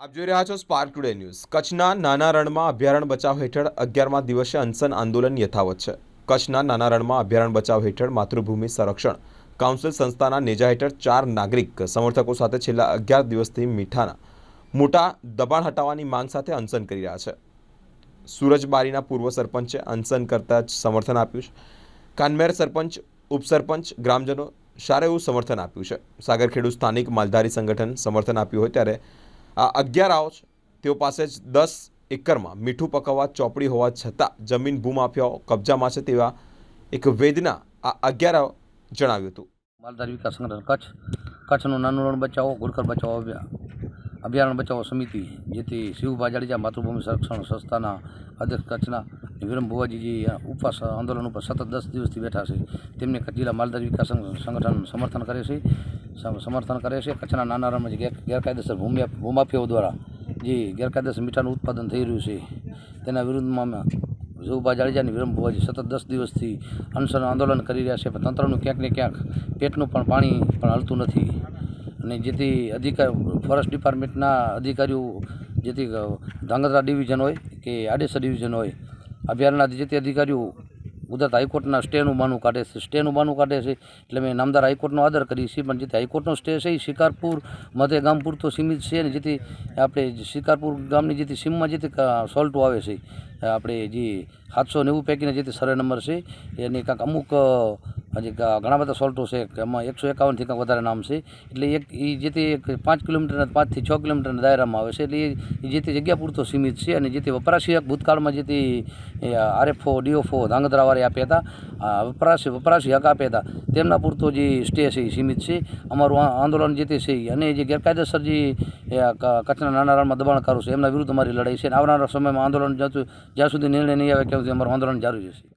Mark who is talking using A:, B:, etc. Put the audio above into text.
A: આપ જોઈ રહ્યા છો સ્પાર્ક ટુડે ન્યૂઝ। કચ્છના નાના રણમાં અભયારણ્ય બચાવ હેઠળ 11મા દિવસે અનશન આંદોલન યથાવત છે। કચ્છના નાના રણમાં અભયારણ્ય બચાવ હેઠળ માતૃભૂમિ સંરક્ષણ કાઉન્સિલ સંસ્થાના નેજા હેઠળ 4 નાગરિક સમર્થકો સાથે છેલ્લા 11 દિવસથી મીઠાના મોટા દબાણ હટાવવાની માંગ સાથે અનશન કરી રહ્યા છે। સુરજબારીના પૂર્વ સરપંચે અનશન કરતા જ સમર્થન આપ્યું છે। કાનમેર સરપંચ, ઉપસરપંચ, ગ્રામજનો સારું એવું સમર્થન આપ્યું છે। સાગરખેડુ સ્થાનિક માલધારી સંગઠન સમર્થન આપ્યું હોય ત્યારે આ 11 આવો છે તેઓ પાસે જ 10 એકરમાં મીઠું પકવવા ચોપડી હોવા છતાં જમીન ભૂમાફિયાઓ કબજામાં છે તેવા એક વેદના આ 11 જણાવ્યું હતું।
B: માલધારી વિકાસ સંગઠન કચ્છનું નાનું રણ બચાવો ઘુડખર બચાવો અભયારણ્ય બચાવો સમિતિ જેથી શિવભાઈ જાડેજા માતૃભૂમિ સંરક્ષણ સંસ્થાના અધ્યક્ષ કચ્છના વિરમ ભુવાજીજી ઉપવાસ આંદોલન ઉપર સતત 10 દિવસથી બેઠા છે। તેમને કચ્છ જિલ્લા માલધારી વિકાસ સંગઠન સમર્થન કરે છે। કચ્છના નાના રણમાં જે ગેરકાયદેસર ભૂમાફિયાઓ દ્વારા જે ગેરકાયદેસર મીઠાનું ઉત્પાદન થઈ રહ્યું છે તેના વિરુદ્ધમાં શિવભાઈ જાડેજા અને વિરમ ભુવાજી સતત 10 દિવસથી અનશન આંદોલન કરી રહ્યા છે। પણ તંત્રનું ક્યાંક ને ક્યાંક પેટનું પણ પાણી પણ હલતું નથી અને જેથી ફોરેસ્ટ ડિપાર્ટમેન્ટના અધિકારીઓ જેથી ધાંગધ્રા ડિવિઝન હોય કે આડેસર ડિવિઝન હોય અભયારણ્યના જે તે અધિકારીઓ ગુજરાત હાઈકોર્ટના સ્ટેનું બહાનું કાઢે છે એટલે મેં નામદાર હાઈકોર્ટનો આદર કરી છે। પણ જેથી હાઈકોર્ટનો સ્ટે છે એ શિકારપુર મધ્ય ગામ પૂરતો સીમિત છે અને જેથી આપણે શિકારપુર ગામની જેથી સીમમાં જેથી સોલ્ટો આવે છે આપણે જે 790 પૈકીના જેથી સર્વે નંબર છે એની કાંઈક અમુક હજી ઘણા બધા સોલ્ટો છે કે એમાં 151થી કાંઈક વધારે નામ છે એટલે એ જેથી 5 કિલોમીટરના 5 થી 6 કિલોમીટરના દાયરામાં આવે છે એટલે એ જેથી જગ્યા પૂરતો સીમિત છે અને જેથી વપરાશી હક ભૂતકાળમાં જેથી આરએફઓ ડીઓફઓ ધાંગધ્રાવાળા આપ્યા હતા વપરાશી હક આપ્યા હતા તેમના પૂરતો જે સ્ટે છે એ સીમિત છે। અમારું આંદોલન જે તે છે અને જે ગેરકાયદેસર જે કચ્છના નાના રણમાં દબાણકારો છે એમના વિરુદ્ધ અમારી લડાઈ છે અને આવનારા સમયમાં આંદોલન જ્યાં સુધી નિર્ણય નહીં આવે ત્યાં સુધી અમારું આંદોલન જારી રહેશે।